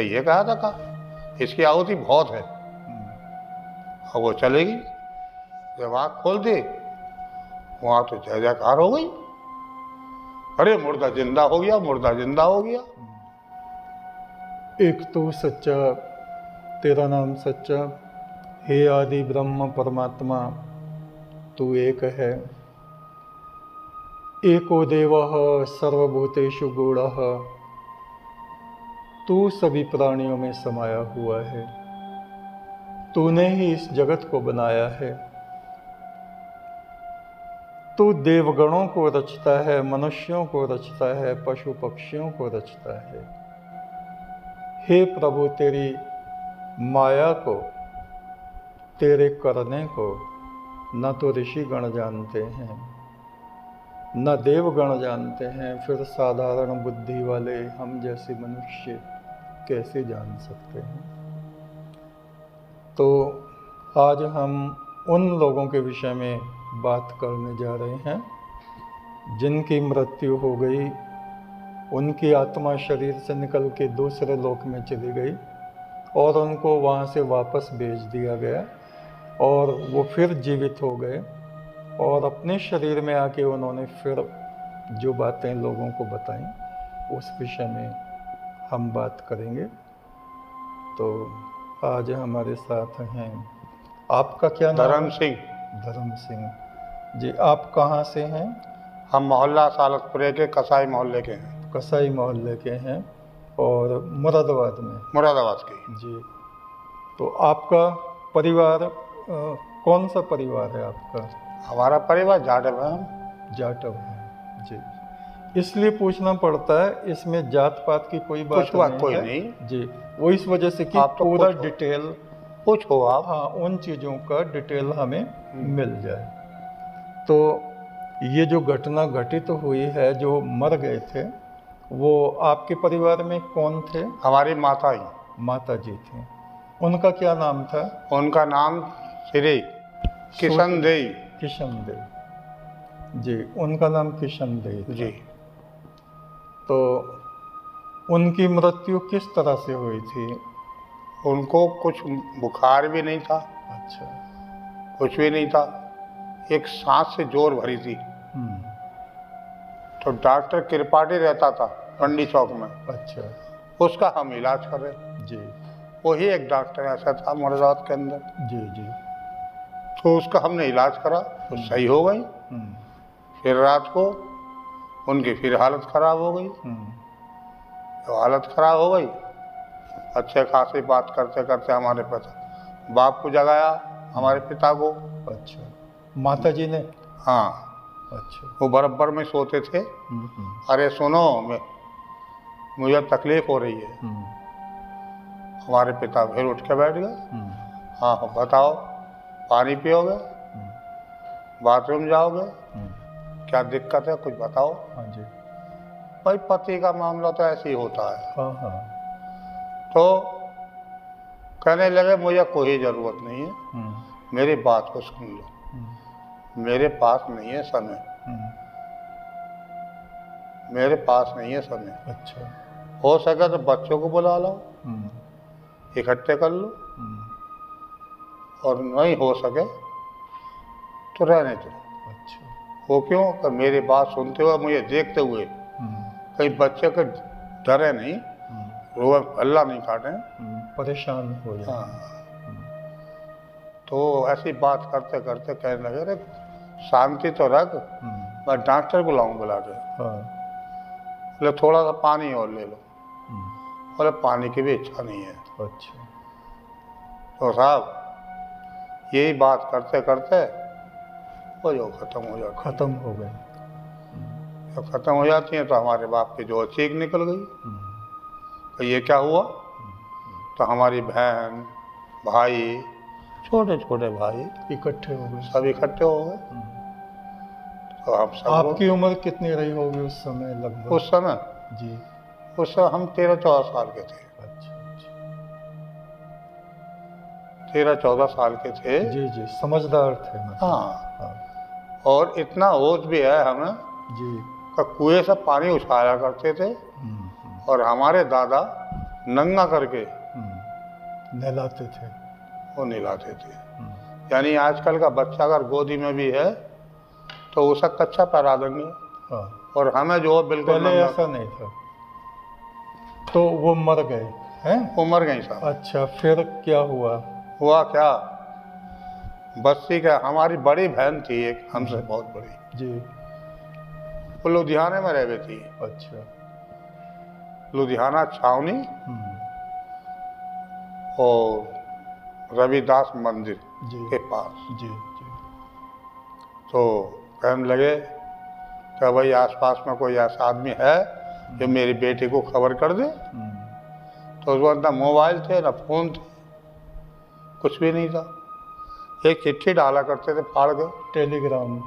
इससे ये कहा था कहा इसकी आहुति बहुत है। और वो चलेगी, जब आँख खोल दी वहाँ तो जय जयकार हो गई, अरे मुर्दा जिंदा हो गया, मुर्दा जिंदा हो गया। एक तो सच्चा, तेरा नाम सच्चा, हे आदि ब्रह्म परमात्मा, तू एक है। एको देवः सर्वभूतेषु गूढ़ः, तू सभी प्राणियों में समाया हुआ है। तूने ही इस जगत को बनाया है। तू देवगणों को रचता है, मनुष्यों को रचता है, पशु पक्षियों को रचता है। हे प्रभु, तेरी माया को, तेरे करने को न तो ऋषिगण जानते हैं, न देवगण जानते हैं, फिर साधारण बुद्धि वाले हम जैसे मनुष्य कैसे जान सकते हैं। तो आज हम उन लोगों के विषय में बात करने जा रहे हैं जिनकी मृत्यु हो गई, उनकी आत्मा शरीर से निकल के दूसरे लोक में चली गई और उनको वहाँ से वापस भेज दिया गया और वो फिर जीवित हो गए और अपने शरीर में आके उन्होंने फिर जो बातें लोगों को बताई, उस विषय में हम बात करेंगे। तो आज हमारे साथ हैं, आपका क्या नाम? धर्म सिंह। धर्म सिंह जी, आप कहाँ से हैं? हम मोहल्ला सालतपुरे के कसाई मोहल्ले के हैं। कसाई मोहल्ले के हैं और मुरादाबाद में? मुरादाबाद के जी। तो आपका परिवार कौन सा परिवार है आपका? हमारा परिवार जाटव है। हम जाटव है जी। इसलिए पूछना पड़ता है, इसमें जात पात की कोई बात कोई है नहीं जी। वो इस वजह से कि आप तो पूरा डिटेल पूछो आप, हाँ, उन चीज़ों का डिटेल हमें मिल जाए। तो ये जो घटना घटित तो हुई है, जो मर गए थे, वो आपके परिवार में कौन थे? हमारी माता ही। माता जी थे। उनका क्या नाम था? उनका नाम श्री किशन देई। किशन देई जी, उनका नाम किशन देई था। जी। तो उनकी मृत्यु किस तरह से हुई थी? उनको कुछ बुखार भी नहीं था। अच्छा। कुछ भी नहीं था, एक सांस से जोर भरी थी। तो डॉक्टर त्रिपाठी रहता था पंडी चौक में। अच्छा। उसका हम इलाज कर रहे जी। वही एक डॉक्टर ऐसा था मुरादाबाद के अंदर। जी जी। तो उसका हमने इलाज करा तो सही हो गई। फिर रात को उनकी फिर हालत खराब हो गई। तो हालत खराब हो गई, अच्छे खासी बात करते करते हमारे पिता बाप को जगाया, हमारे पिता को। अच्छा। माता जी ने? हाँ। अच्छा। वो बराबर में सोते थे। अरे सुनो, मुझे तकलीफ हो रही है। हमारे पिता फिर उठ के बैठ गए। हाँ बताओ, पानी पियोगे? बाथरूम जाओगे? क्या दिक्कत है, कुछ बताओ। हाँ जी। भाई पति का मामला तो ऐसे ही होता है। हाँ हाँ। तो कहने लगे मुझे कोई ज़रूरत नहीं है, मेरी बात को सुन लो, मेरे पास नहीं है समय। मेरे पास नहीं है समय। अच्छा। हो सके तो बच्चों को बुला लो, इकट्ठे कर लो, और नहीं हो सके तो रहने दो। अच्छा। वो क्यों? कि मेरी बात सुनते हुए, मुझे देखते हुए कहीं बच्चे के डरे नहीं, रोए अल्लाह नहीं काटे, परेशान हो जाए। हाँ। तो ऐसी बात करते करते कहने लगे, अरे शांति तो रख, मैं डॉक्टर को लाऊं बुला के। हाँ। बोले थोड़ा सा पानी और ले लो। बोले पानी की भी इच्छा नहीं है। अच्छा। तो साहब यही बात करते करते वो जो खत्म हो जाती, खत्म हो गए। जब खत्म हो जाती हैं तो हमारे बाप की जो चीख निकल गई। तो ये क्या हुआ? तो हमारी बहन भाई, छोटे छोटे भाई इकट्ठे हो गए। सब इकट्ठे हो गए। तो हम सब आपकी उम्र कितनी रही होगी उस समय लगभग? उस समय जी, उस समय हम 13-14 साल के थे। अच्छा अच्छा। 13-14 साल के थे। जी जी, समझदार थे मतलब। हाँ। और इतना होश भी है हमें जी। कि कुएं से पानी उछाला करते थे। और हमारे दादा नंगा करके नहलाते थे। वो नहलाते थे। यानी आजकल का बच्चा अगर गोदी में भी है तो उसे कच्चा पहरा देंगे। हाँ। और हमें जो बिल्कुल पहले नंगा। ऐसा नहीं था। तो वो मर गए हैं? वो मर गई साहब। अच्छा, फिर क्या हुआ? हुआ क्या, बस्ती का हमारी बड़ी बहन थी एक, हमसे बहुत बड़ी जी। वो लुधियाने में रह गई थी। अच्छा। लुधियाना छावनी और रविदास मंदिर जी के पास। जी जी। तो कहने लगे कि भाई आसपास में कोई ऐसा आदमी है जो मेरी बेटी को खबर कर दे। तो उस वक्त ना मोबाइल थे ना फोन थे, कुछ भी नहीं था। एक चिट्ठी डाला करते थे फाड़ के, टेलीग्राम।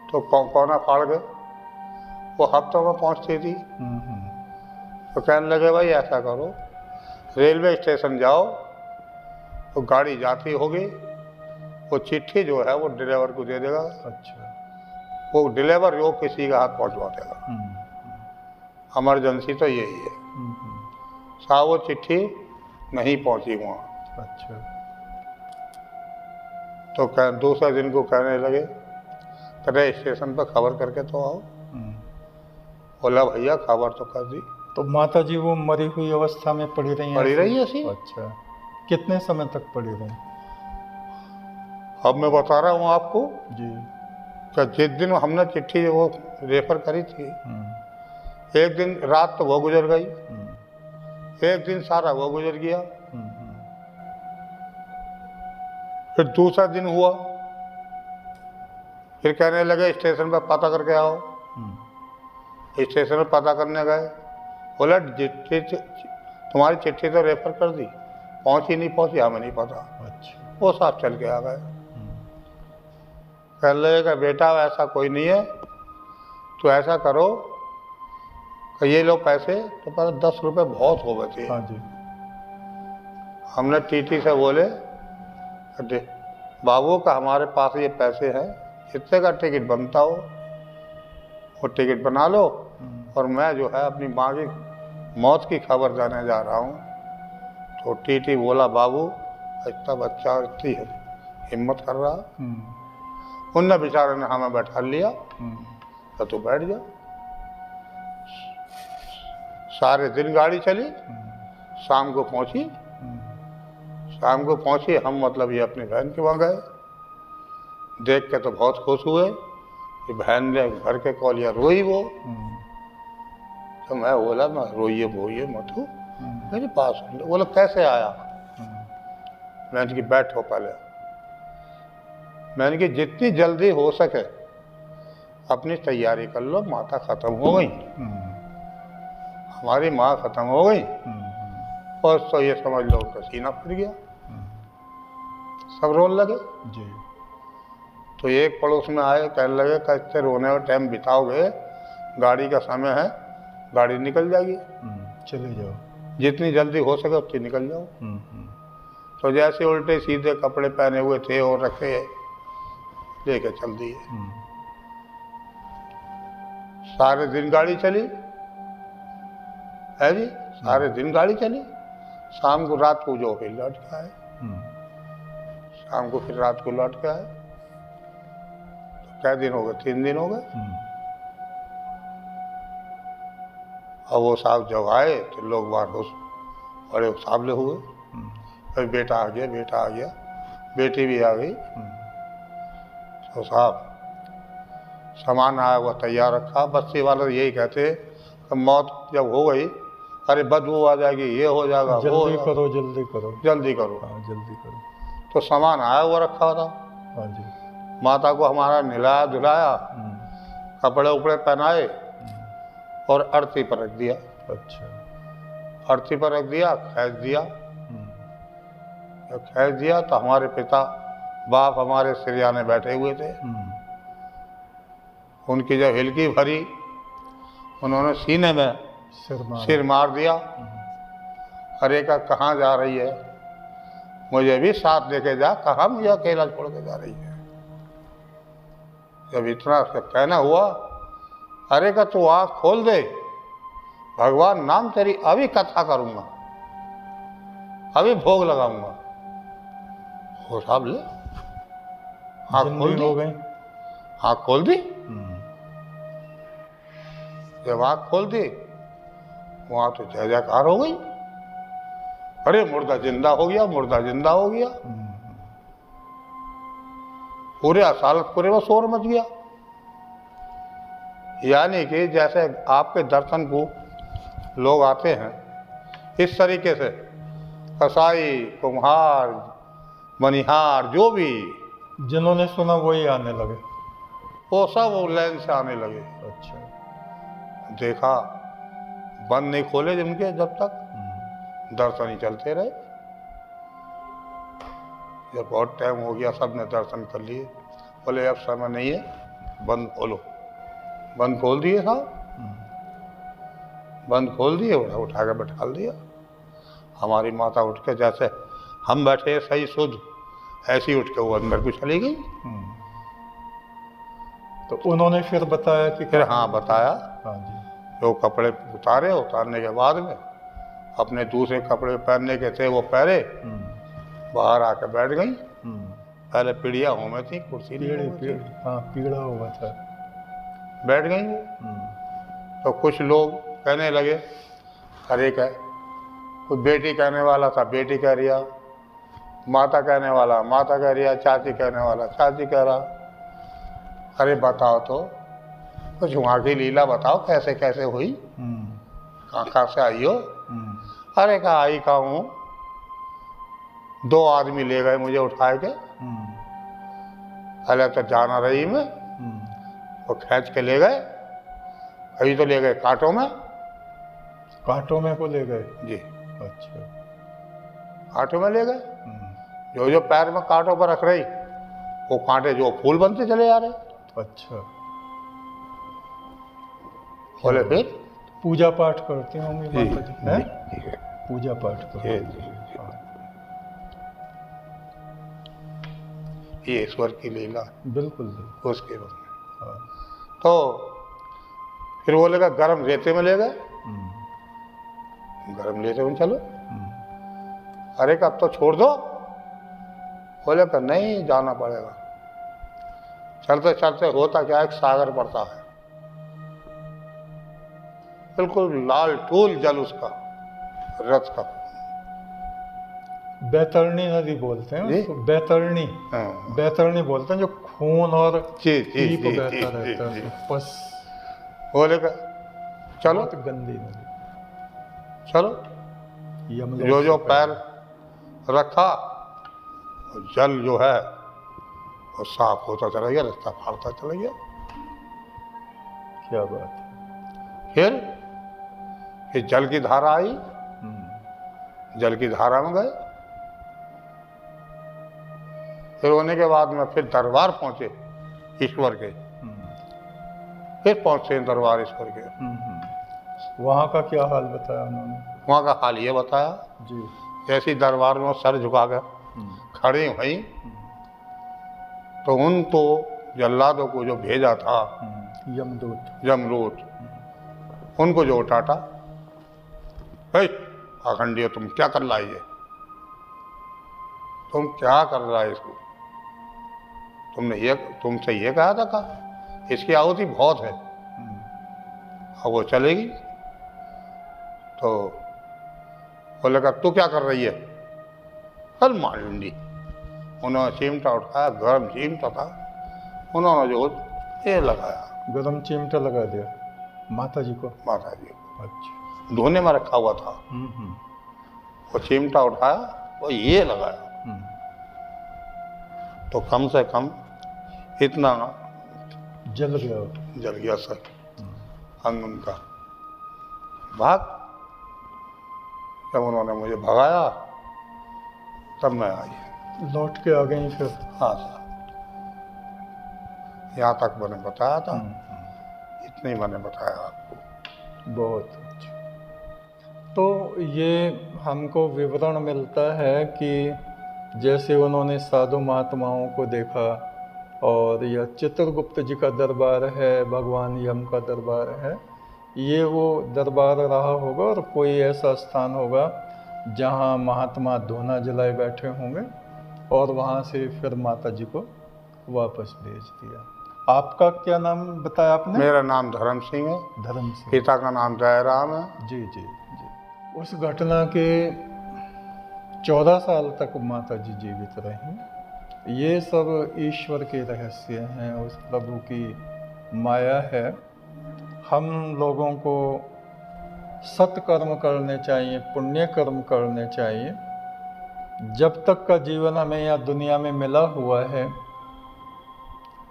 तो कोना फाड़ के वो हफ्तों में पहुंचती थी। तो कहने लगे भाई ऐसा करो, रेलवे स्टेशन जाओ, वो गाड़ी जाती होगी, वो चिट्ठी जो है वो ड्राइवर को दे देगा। अच्छा। वो डिलीवर जो किसी का हाथ पहुंचवा देगा। इमरजेंसी तो यही है साहब। वो चिट्ठी नहीं पहुंची वहाँ। अच्छा। तो दूसरे दिन को कहने लगे कहे स्टेशन पर खबर करके तो आओ। बोला भैया खबर तो कर दी। तो माता जी वो मरी हुई अवस्था में पड़ी रही हैं? पड़ी ऐसे? रही है ऐसी। अच्छा, कितने समय तक पड़ी रही? अब मैं बता रहा हूँ आपको जी। कि जिस दिन हमने चिट्ठी वो रेफर करी थी, एक दिन रात तो वो गुजर गई, एक दिन सारा वो गुजर गया। फिर दूसरा दिन हुआ, फिर कहने लगे स्टेशन पर पता करके आओ। स्टेशन पर पता करने गए, बोला तुम्हारी चिट्ठी तो रेफर कर दी, पहुंची नहीं पहुंची हमें नहीं पता। अच्छा। वो साहब चल के आ गए। कहने लगे कि बेटा ऐसा कोई नहीं है, तो ऐसा करो कि ये लो पैसे। तो पर 10 रुपये बहुत हो गए थे। हाँ जी। हमने टीटी से बोले बाबू का हमारे पास ये पैसे हैं, इतने का टिकट बनता हो वो टिकट बना लो, और मैं जो है अपनी माँ की मौत की खबर देने जा रहा हूँ। तो टीटी बोला बाबू इतना बच्चा और इतनी हिम्मत कर रहा। उनने बेचारे ने हमें बैठा लिया, तो तू बैठ जा। सारे दिन गाड़ी चली, शाम को पहुंची। शाम को पहुंची हम, मतलब ये अपनी बहन के वहाँ गए। देख के तो बहुत खुश हुए कि बहन ने घर के कॉलिया रोई वो। तो मैं बोला मैं रोइए बोइए मत हो, मेरे पास। बोला कैसे आया? मैंने कि बैठो पहले। मैंने कि जितनी जल्दी हो सके अपनी तैयारी कर लो, माता खत्म हो गई, हमारी माँ खत्म हो गई। और तो ये समझ लो उसका सीना फिर गया, सब रोने लगे जी। तो एक पड़ोस में आए, कहने लगे कि इतने रोने में टाइम बिताओगे, गाड़ी का समय है, गाड़ी निकल जाएगी, चले जाओ, जितनी जल्दी हो सके उतनी निकल जाओ। तो जैसे उल्टे सीधे कपड़े पहने हुए थे और रखे, लेके चल दिए। सारे दिन गाड़ी चली है जी, सारे दिन गाड़ी चली। शाम को रात को जो फिर लौट के आए, शाम को फिर रात को लौट के आए। तो क्या दिन हो गए? 3 दिन हो गए। अब वो साहब जब आए तो लोग बाहर बड़े साबले हुए, अरे बेटा आ गया, बेटा आ गया, बेटी भी आ गई। तो साहब सामान आया हुआ तैयार रखा। बस्ती वाले यही कहते कि मौत जब हो गई, अरे बदबू आ जाएगी, ये हो जाएगा, वो जल्दी करो, जल्दी करो, जल्दी करो। हाँ जल्दी करो। तो सामान आया हुआ रखा था। हाँ जी। माता को हमारा नहलाया धुलाया, कपड़े उपड़े पहनाए और आरती पर रख दिया। अच्छा। आरती पर रख दिया, खैस दिया। जब खैस दिया तो हमारे पिता बाप हमारे सिरयाने बैठे हुए थे। उनकी जब हिलकी भरी, उन्होंने सीने में सिर मार दिया। अरे का कहाँ जा रही है? मुझे भी साथ लेके जा। कहाँ मुझे अकेला छोड़ के जा रही है? जब इतना कहना हुआ, अरे का तू आँख खोल दे, भगवान नाम तेरी अभी कथा करूंगा, अभी भोग लगाऊंगा। वो साहब ले आँख खोल जिंदगी दी, हो गई। आँख खोल दी। जब आँख खोल दी वहां तो जय जयकार हो गई। अरे मुर्दा जिंदा हो गया, मुर्दा जिंदा हो गया। पूरे असालतपुरे में शोर मच गया। यानी कि जैसे आपके दर्शन को लोग आते हैं, इस तरीके से कसाई, कुम्हार, मनिहार, जो भी जिन्होंने सुना वही आने लगे। वो सब वो लाइन से आने लगे। अच्छा। देखा बंद नहीं खोले जिनके, जब तक दर्शन ही चलते रहे। जब बहुत टाइम हो गया, सबने दर्शन कर लिए, बोले अब समय नहीं है, बंद खोलो। बंद खोल दिए साहब, बंद खोल दिए, उठा के बैठा दिया। हमारी माता उठ के, जैसे हम बैठे सही शुद्ध, ऐसी उठ के वो अंदर को चली गई। तो उन्होंने फिर बताया कि फिर हाँ बताया। हाँ जी। जो कपड़े उतारे, उतारने के बाद में अपने दूसरे कपड़े पहनने के थे वो पहने, बाहर आके बैठ गई। पहले पीढ़िया हो में थी, कुर्सी हाँ पीड़ा हुआ था, बैठ गई वो। तो कुछ लोग कहने लगे, अरे क्या, कोई बेटी कहने वाला था बेटी कह रिया, माता कहने वाला माता कह रिया, चाची कहने वाला चाची कह रहा। अरे बताओ तो कुछ वहाँ की लीला बताओ, कैसे कैसे हुई, कहाँ से आई हो। अरे कहा आई कहाँ हूँ, 2 आदमी ले गए मुझे उठाए के। पहले तो जाना रही में, वो खींच के ले गए। कहीं तो ले गए कांटों में। कांटों में को ले गए जी। अच्छा। कांटों में ले गए। जो जो पैर में कांटों पर रख रही, वो कांटे जो फूल बनते चले जा रहे। अच्छा। बोले फिर पूजा पाठ करते होंगे माता जी, हैं? जी। पूजा पाठ करते। ये ईश्वर की लीला, बिल्कुल उसके रूप में। तो फिर वो लगा गर्म रेते में ले गए। गर्म रेते में चलो। अरे कब तो छोड़ दो, बोले का नहीं जाना पड़ेगा। चलते चलते होता क्या, एक सागर पड़ता है, बिल्कुल लाल टूल जल उसका, रथ का। बैतरणी नदी बोलते हैं उसको, बैतरणी। हाँ। बैतरणी बोलते हैं जो खून और जी पीप बहता रहता है। बस बोले का चलो, बहुत गंदी नदी। चलो। यमलोक जो जो से पैर रखा, जल जो है वो साफ होता चला गया, रास्ता फाड़ता चला गया। क्या बात है। फिर जल की धारा आई, जल की धारा में गए। फिर होने के बाद में फिर दरबार पहुंचे ईश्वर के। फिर पहुंचे हैं दरबार ईश्वर के। वहाँ का क्या हाल बताया उन्होंने? वहाँ का हाल ये बताया जी। जैसी दरबार में सर झुका कर खड़ी हुई, तो उनको जल्लादों को जो भेजा था, यमदूत, उनको जो उठाटा, आखंडियो तुम क्या कर लाई है, तुम क्या कर रहा है इसको, तुमसे ये कहा था का इसकी आहुति बहुत है। अब वो चलेगी तो बोले का तू क्या कर रही है, कल मालूंडी। उन्होंने चिमटा उठाया, गर्म चिमटा था, उन्होंने जो ये लगाया, गरम चिमटा लगा दिया माता जी को। माता जी को अच्छा। धोने में रखा हुआ था, वो चिमटा उठाया, वो ये लगाया, तो कम से कम इतना जल गया सर अंग उनका। भाग, जब उन्होंने मुझे भगाया तब मैं आई, लौट के आ गई फिर। हाँ सर, यहाँ तक मैंने बताया था, इतने ही मैंने बताया आपको। बहुत अच्छा। तो ये हमको विवरण मिलता है कि जैसे उन्होंने साधु महात्माओं को देखा, और यह चित्रगुप्त जी का दरबार है, भगवान यम का दरबार है, ये वो दरबार रहा होगा और कोई ऐसा स्थान होगा जहाँ महात्मा धूना जलाए बैठे होंगे और वहाँ से फिर माता जी को वापस भेज दिया। आपका क्या नाम बताया आपने? मेरा नाम धर्म सिंह है, धर्म सिंह। पिता का नाम जयराम है। जी जी जी। उस घटना के 14 साल तक माता जी जीवित रहीं। ये सब ईश्वर के रहस्य हैं, उस प्रभु की माया है। हम लोगों को सत्कर्म करने चाहिए, पुण्य कर्म करने चाहिए। जब तक का जीवन हमें यहाँ दुनिया में मिला हुआ है,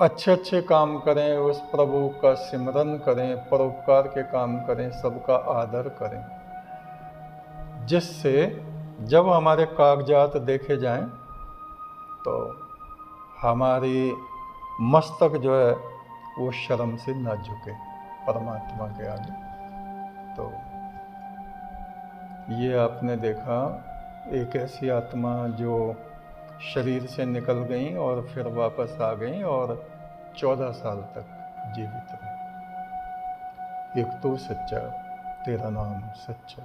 अच्छे अच्छे काम करें, उस प्रभु का सिमरन करें, परोपकार के काम करें, सबका आदर करें, जिससे जब हमारे कागजात देखे जाएं तो हमारी मस्तक जो है वो शर्म से न झुके परमात्मा के आगे। तो ये आपने देखा एक ऐसी आत्मा जो शरीर से निकल गई और फिर वापस आ गई और 14 साल तक जीवित रही। एक तो सच्चा, तेरा नाम सच्चा।